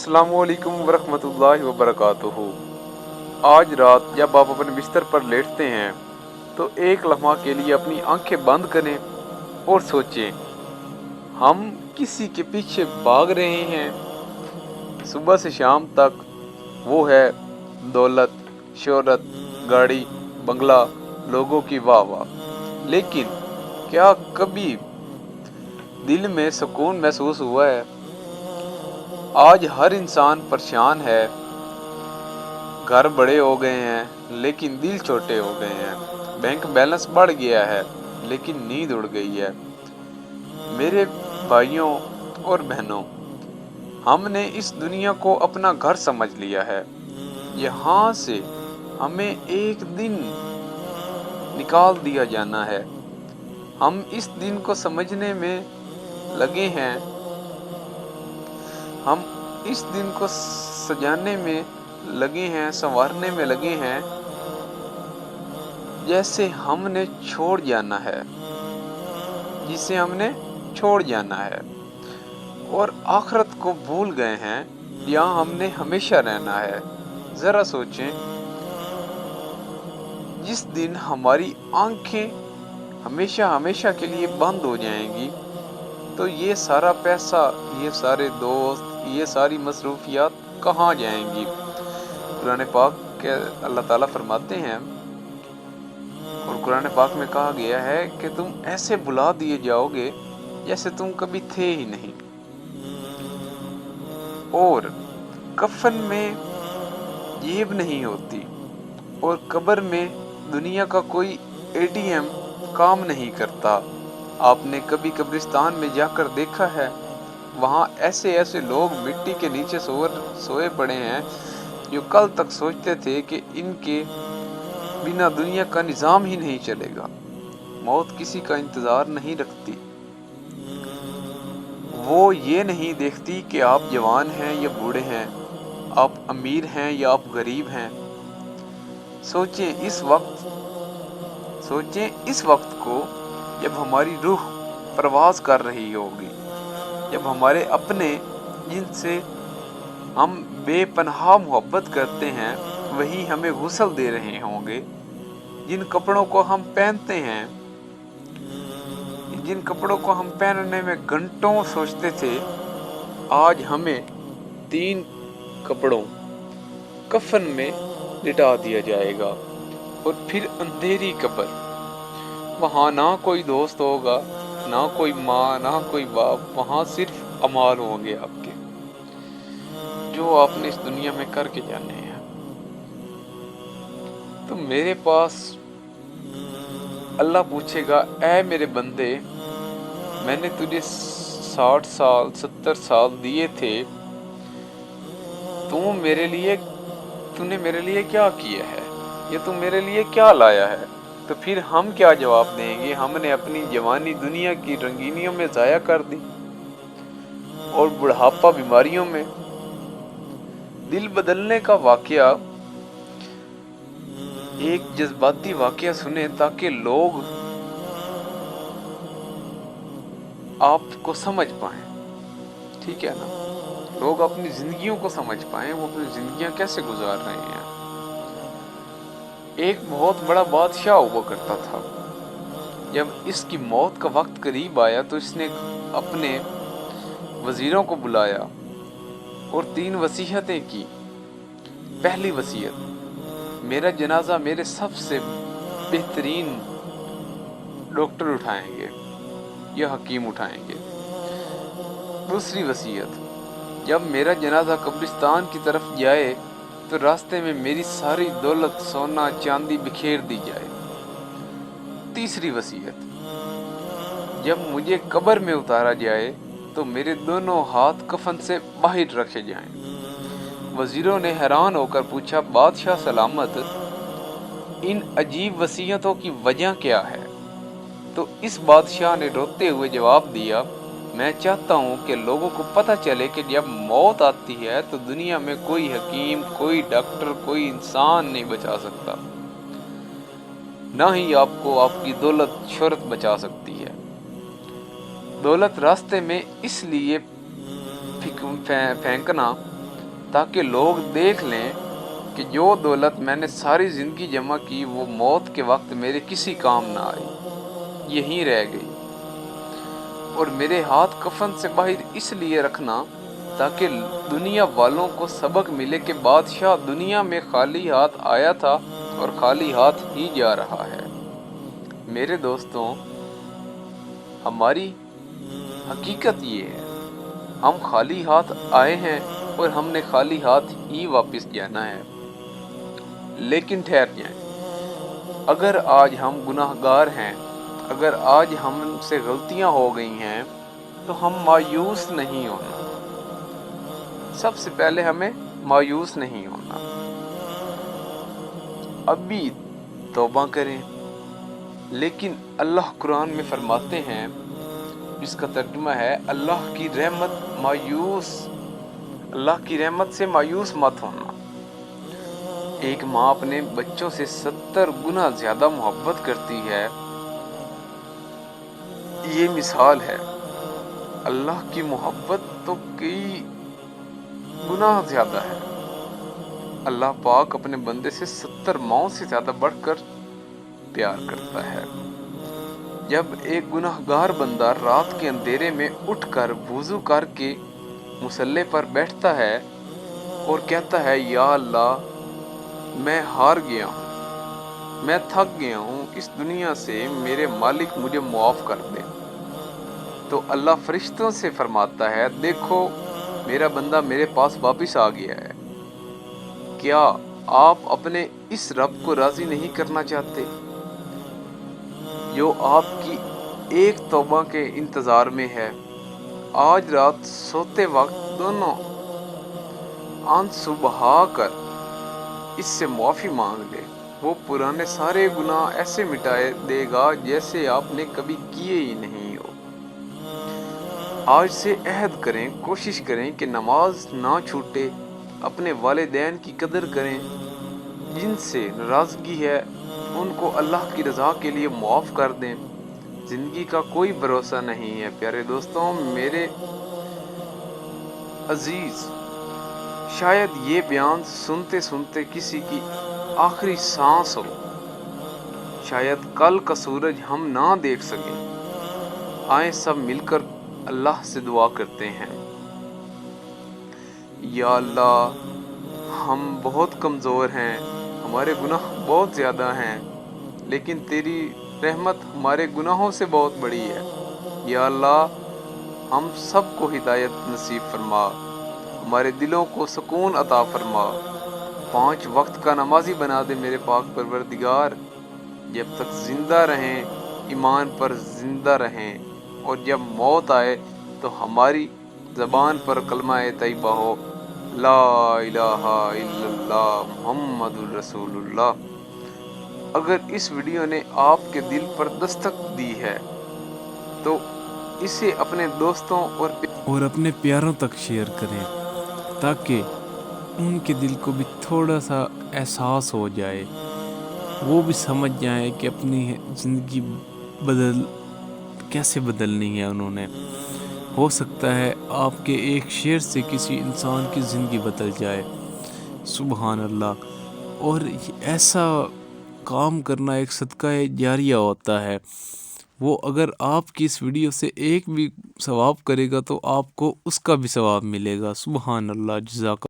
अस्सलाम वालेकुम वरहमतुल्लाहि वबरकातुहू। आज रात जब आप अपने बिस्तर पर लेटते हैं तो एक लम्हा के लिए अपनी आंखें बंद करें और सोचें, हम किसी के पीछे भाग रहे हैं सुबह से शाम तक। वो है दौलत, शोहरत, गाड़ी, बंगला, लोगों की वाह वाह। लेकिन क्या कभी दिल में सुकून महसूस हुआ है? आज हर इंसान परेशान है। घर बड़े हो गए हैं लेकिन दिल छोटे हो गए हैं। बैंक बैलेंस बढ़ गया है लेकिन नींद उड़ गई है। मेरे भाइयों और बहनों, हमने इस दुनिया को अपना घर समझ लिया है। यहाँ से हमें एक दिन निकाल दिया जाना है। हम इस दिन को समझने में लगे हैं। हम इस दिन को सजाने में लगे हैं, संवारने में लगे हैं, जैसे हमने छोड़ जाना है, जिसे हमने छोड़ जाना है। और आखिरत को भूल गए हैं या हमने हमेशा रहना है। जरा सोचें, जिस दिन हमारी आंखें हमेशा हमेशा के लिए बंद हो जाएंगी तो ये सारा पैसा, ये सारे दोस्त, ये सारी मसरूफियात कहाँ जाएंगी? कुरान पाक के अल्लाह ताला फरमाते हैं, और कुरान पाक में कहा गया है कि तुम ऐसे बुला दिए जाओगे जैसे तुम कभी थे ही नहीं। और कफन में जेब नहीं होती, और कब्र में दुनिया का कोई एटीएम काम नहीं करता। आपने कभी कब्रिस्तान में जाकर देखा है? वहाँ ऐसे ऐसे लोग मिट्टी के नीचे सोए पड़े हैं जो कल तक सोचते थे कि इनके बिना दुनिया का निज़ाम ही नहीं चलेगा। मौत किसी का इंतज़ार नहीं रखती। वो ये नहीं देखती कि आप जवान हैं या बूढ़े हैं, आप अमीर हैं या आप गरीब हैं। सोचें इस वक्त को, जब हमारी रूह प्रवास कर रही होगी, जब हमारे अपने जिनसे हम बेपनाह मोहब्बत करते हैं वही हमें गुस्ल दे रहे होंगे। जिन कपड़ों को हम पहनते हैं, जिन कपड़ों को हम पहनने में घंटों सोचते थे, आज हमें 3 कपड़ों कफन में लिटा दिया जाएगा। और फिर अंधेरी कब्र, वहाँ ना कोई दोस्त होगा, ना कोई माँ, ना कोई बाप। वहाँ सिर्फ अमाल होंगे आपके, जो आपने इस दुनिया में करके जाने हैं। तो मेरे पास अल्लाह पूछेगा, ऐ मेरे बंदे, मैंने तुझे 60 साल 70 साल दिए थे, तूने मेरे लिए क्या किया है, या तू मेरे लिए क्या लाया है? तो फिर हम क्या जवाब देंगे? हमने अपनी जवानी दुनिया की रंगीनियों में ज़ाया कर दी और बुढ़ापा बीमारियों में। दिल बदलने का वाकया, एक जज्बाती वाकया सुने ताकि लोग आपको समझ पाएं। ठीक है ना? लोग अपनी जिंदगियों को समझ पाएं, वो अपनी जिंदगियां कैसे गुजार रहे हैं। एक बहुत बड़ा बादशाह हुआ करता था। जब इसकी मौत का वक्त करीब आया तो इसने अपने वजीरों को बुलाया और 3 वसीयतें की। पहली वसीयत, मेरा जनाजा मेरे सबसे बेहतरीन डॉक्टर उठाएंगे या हकीम उठाएंगे। दूसरी वसीयत, जब मेरा जनाजा कब्रिस्तान की तरफ जाए तो रास्ते में मेरी सारी दौलत, सोना चांदी बिखेर दी जाए। तीसरी वसीयत, जब मुझे कब्र में उतारा जाए तो मेरे दोनों हाथ कफन से बाहर रखे जाएं। वजीरों ने हैरान होकर पूछा, बादशाह सलामत, इन अजीब वसीयतों की वजह क्या है? तो इस बादशाह ने रोते हुए जवाब दिया, मैं चाहता हूँ कि लोगों को पता चले कि जब मौत आती है तो दुनिया में कोई हकीम, कोई डॉक्टर, कोई इंसान नहीं बचा सकता, ना ही आपको आपकी दौलत शोहरत बचा सकती है। दौलत रास्ते में इसलिए फेंकना تاکہ لوگ دیکھ لیں کہ جو دولت میں نے ساری زندگی جمع کی وہ موت کے وقت میرے کسی کام نہ آئی، یہیں رہ گئی۔ اور میرے ہاتھ کفن سے باہر اس لیے رکھنا تاکہ دنیا والوں کو سبق ملے کہ بادشاہ دنیا میں خالی ہاتھ آیا تھا اور خالی ہاتھ ہی جا رہا ہے۔ میرے دوستوں، ہماری حقیقت یہ ہے، ہم خالی ہاتھ آئے ہیں اور ہم نے خالی ہاتھ ہی واپس جانا ہے۔ لیکن ٹھہر جائیں، اگر آج ہم گناہ گار ہیں، اگر آج ہم سے غلطیاں ہو گئی ہیں تو ہم مایوس نہیں ہونا۔ سب سے پہلے ہمیں مایوس نہیں ہونا، ابھی توبہ کریں۔ لیکن اللہ قرآن میں فرماتے ہیں، جس کا ترجمہ ہے اللہ کی رحمت سے مایوس مت ہونا۔ ایک ماں اپنے بچوں سے 70 گنا زیادہ محبت کرتی ہے۔ یہ مثال ہے، اللہ کی محبت تو کئی گنا زیادہ ہے۔ اللہ پاک اپنے بندے سے 70 ماؤں سے زیادہ بڑھ کر پیار کرتا ہے۔ جب ایک گناہ گار بندہ رات کے اندھیرے میں اٹھ کر وضو کر کے مصلی پر بیٹھتا ہے اور کہتا ہے، یا اللہ میں ہار گیا ہوں، میں تھک گیا ہوں اس دنیا سے، میرے مالک مجھے معاف کر دے، تو اللہ فرشتوں سے فرماتا ہے، دیکھو میرا بندہ میرے پاس واپس آ گیا ہے۔ کیا آپ اپنے اس رب کو راضی نہیں کرنا چاہتے جو آپ کی ایک توبہ کے انتظار میں ہے؟ آج رات سوتے وقت دونوں آنسو بہا کر اس سے معافی مانگ لے، وہ پرانے سارے گناہ ایسے مٹائے دے گا جیسے آپ نے کبھی کیے ہی نہیں ہو۔ آج سے عہد کریں، کوشش کریں کہ نماز نہ چھوٹے، اپنے والدین کی قدر کریں، جن سے ناراضگی ہے ان کو اللہ کی رضا کے لیے معاف کر دیں۔ زندگی کا کوئی بھروسہ نہیں ہے۔ پیارے دوستوں، میرے عزیز، شاید یہ بیان سنتے سنتے کسی کی آخری سانس ہو، شاید کل کا سورج ہم نہ دیکھ سکیں۔ آئیں سب مل کر اللہ سے دعا کرتے ہیں، یا اللہ ہم بہت کمزور ہیں، ہمارے گناہ بہت زیادہ ہیں، لیکن تیری رحمت ہمارے گناہوں سے بہت بڑی ہے۔ یا اللہ ہم سب کو ہدایت نصیب فرما، ہمارے دلوں کو سکون عطا فرما، 5 وقت کا نمازی بنا دے میرے پاک پروردگار، جب تک زندہ رہیں ایمان پر زندہ رہیں، اور جب موت آئے تو ہماری زبان پر کلمہ طیبہ ہو، لا الہ الا اللہ محمد الرسول اللہ۔ اگر اس ویڈیو نے آپ کے دل پر دستک دی ہے تو اسے اپنے دوستوں اور اپنے پیاروں تک شیئر کریں، تاکہ ان کے دل کو بھی تھوڑا سا احساس ہو جائے، وہ بھی سمجھ جائیں کہ اپنی زندگی کیسے بدلنی ہے انہوں نے۔ ہو سکتا ہے آپ کے ایک شیئر سے کسی انسان کی زندگی بدل جائے۔ سبحان اللہ۔ اور ایسا کام کرنا ایک صدقہ جاریہ ہوتا ہے۔ وہ اگر آپ کی اس ویڈیو سے ایک بھی ثواب کرے گا تو آپ کو اس کا بھی ثواب ملے گا۔ سبحان اللہ، جزاک